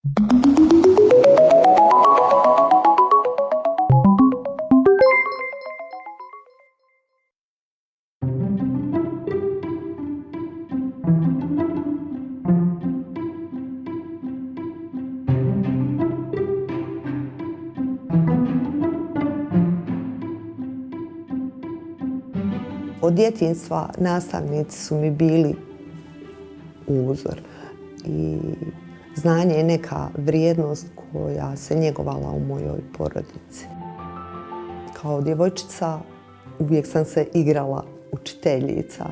Od djetinjstva nastavnici su mi bili uzor i znanje je neka vrijednost koja se njegovala u mojoj porodici. Kao djevojčica uvijek sam se igrala učiteljica.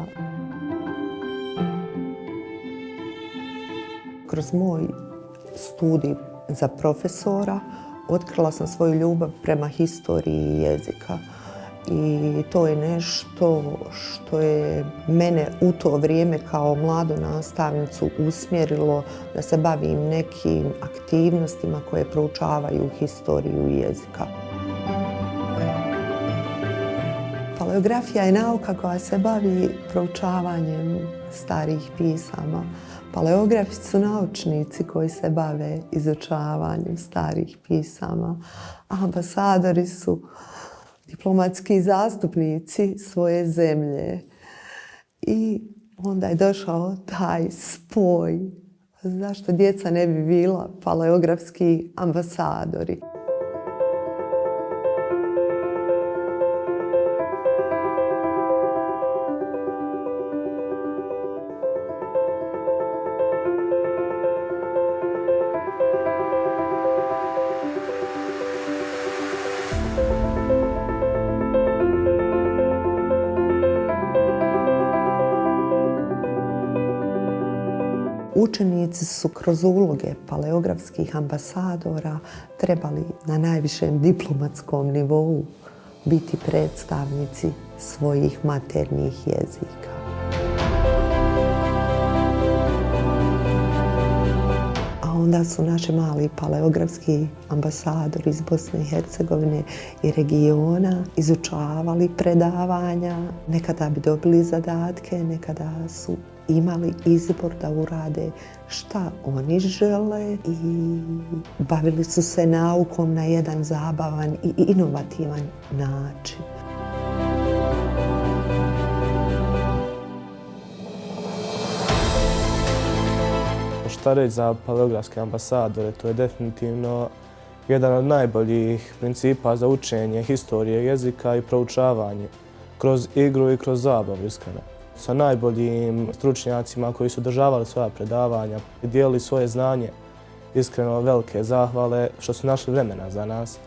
Kroz moj studij za profesora otkrila sam svoju ljubav prema historiji jezika. I to je nešto što je mene u to vrijeme kao mladu nastavnicu usmjerilo da se bavim nekim aktivnostima koje proučavaju historiju jezika. Paleografija je nauka koja se bavi proučavanjem starih pisama. Paleografi su naučnici koji se bave izučavanjem starih pisama. Ambasadori su diplomatski zastupnici svoje zemlje. I onda je došao taj spoj. Zašto djeca ne bi bila paleografski ambasadori? Učenici su kroz uloge paleografskih ambasadora trebali na najvišem diplomatskom nivou biti predstavnici svojih maternjih jezika. A onda su naši mali paleografski ambasadori iz Bosne i Hercegovine i regiona izučavali predavanja. Nekada bi dobili zadatke, nekada su imali izbor da urade šta oni žele i bavili su se naukom na jedan zabavan i inovativan način. Šta reći za paleografske ambasadore? To je definitivno jedan od najboljih principa za učenje historije jezika i proučavanje kroz igru i kroz zabavu, iskreno. Sa najboljim stručnjacima koji su održavali svoja predavanja i dijelili svoje znanje. Iskreno velike zahvale što su našli vremena za nas.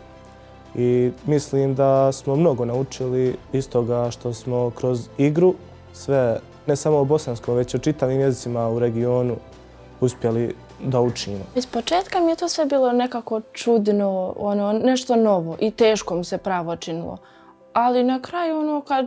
I mislim da smo mnogo naučili iz toga što smo kroz igru sve, ne samo o bosanskom, već o čitavim jezicima u regionu uspjeli da učimo. Iz početka mi je to sve bilo nekako čudno, nešto novo i teško mi se pravo činilo. Ali na kraju, kad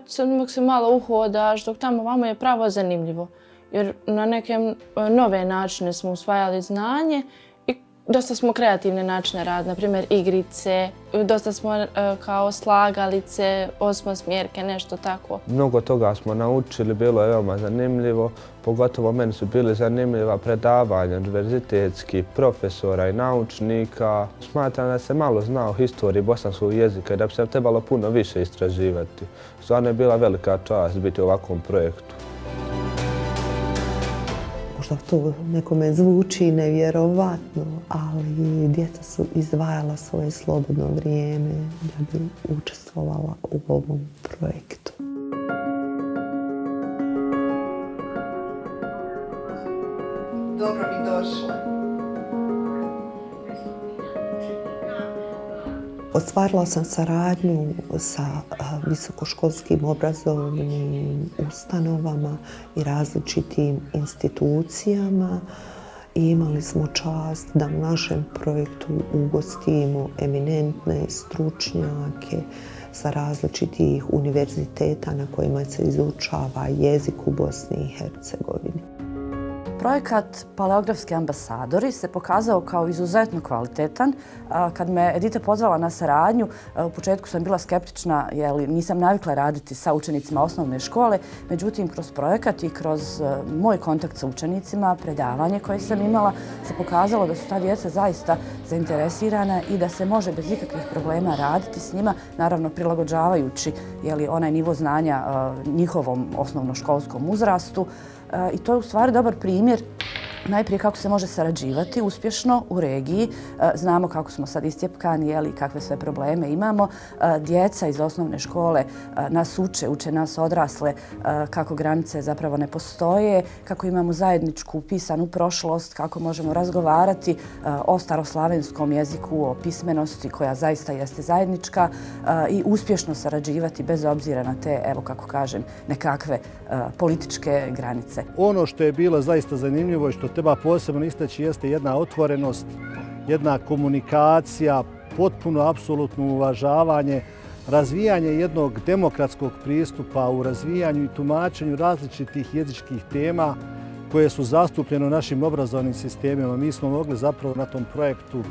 se malo uhodaš, dok tamo vamo je pravo zanimljivo. Jer na neke nove načine smo usvajali znanje i dosta smo kreativne načine radili, na primjer igrice, dosta smo kao slagalice, osmosmjerke, nešto tako. Mnogo toga smo naučili, bilo je veoma zanimljivo. Pogotovo meni su bili zanimljiva predavanja univerzitetskih profesora i naučnika. Smatram da se malo zna o historiji bosanskog jezika i da bi se trebalo puno više istraživati. Stvarno je bila velika čast biti u ovakvom projektu. Možda to nekome zvuči nevjerovatno, ali djeca su izdvajala svoje slobodno vrijeme da bi učestvovala u ovom projektu. Dobro mi došla. Ostvarila sam saradnju sa visokoškolskim obrazovnim ustanovama i različitim institucijama. I imali smo čast da u našem projektu ugostimo eminentne stručnjake sa različitih univerziteta na kojima se izučava jezik u Bosni i Hercegovini. Projekat Paleografski ambasadori se pokazao kao izuzetno kvalitetan. Kad me Edita pozvala na saradnju, u početku sam bila skeptična jer nisam navikla raditi sa učenicima osnovne škole, međutim kroz projekat i kroz moj kontakt sa učenicima, predavanje koje sam imala, se pokazalo da su ta djeca zaista zainteresirana i da se može bez ikakvih problema raditi s njima, naravno prilagođavajući onaj nivo znanja njihovom osnovnoškolskom uzrastu. I to je u stvari dobar primjer najprije kako se može sarađivati uspješno u regiji. Znamo kako smo sad istjepkani i kakve sve probleme imamo. Djeca iz osnovne škole nas uče nas odrasle kako granice zapravo ne postoje, kako imamo zajedničku pisanu prošlost, kako možemo razgovarati o staroslavenskom jeziku, o pismenosti koja zaista jeste zajednička i uspješno sarađivati bez obzira na te, evo kako kažem, nekakve političke granice. Ono što je bilo zaista zanimljivo i što treba posebno istaći jeste jedna otvorenost, jedna komunikacija, potpuno apsolutno uvažavanje, razvijanje jednog demokratskog pristupa u razvijanju i tumačenju različitih jezičkih tema koje su zastupljene u našim obrazovnim sistemima. Mi smo mogli zapravo na tom projektu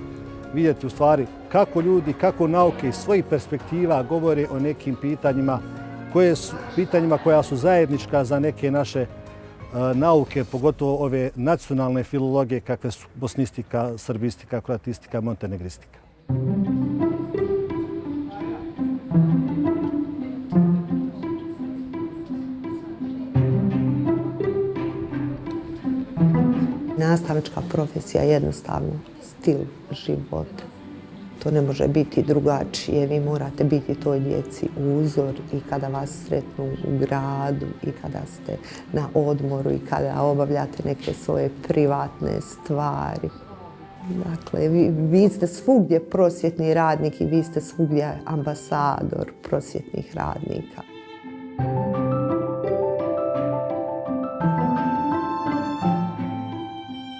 vidjeti u stvari kako ljudi, kako nauke iz svojih perspektiva govore o nekim pitanjima koja su zajednička za neke naše nauke, pogotovo ove nacionalne filologije kakve su bosnistika, srbistika, kroatistika, montenegristika. Nastavnička profesija je jednostavno stil života. To ne može biti drugačije, vi morate biti toj djeci uzor i kada vas sretnu u gradu i kada ste na odmoru i kada obavljate neke svoje privatne stvari. Dakle, vi ste svugdje prosvjetni radnik i vi ste svugdje ambasador prosvjetnih radnika.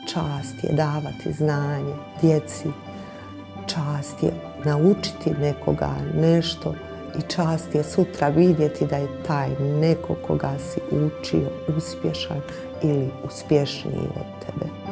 Čast je davati znanje djeci. Čast je naučiti nekoga nešto i čast je sutra vidjeti da je taj neko koga si učio uspješan ili uspješniji od tebe.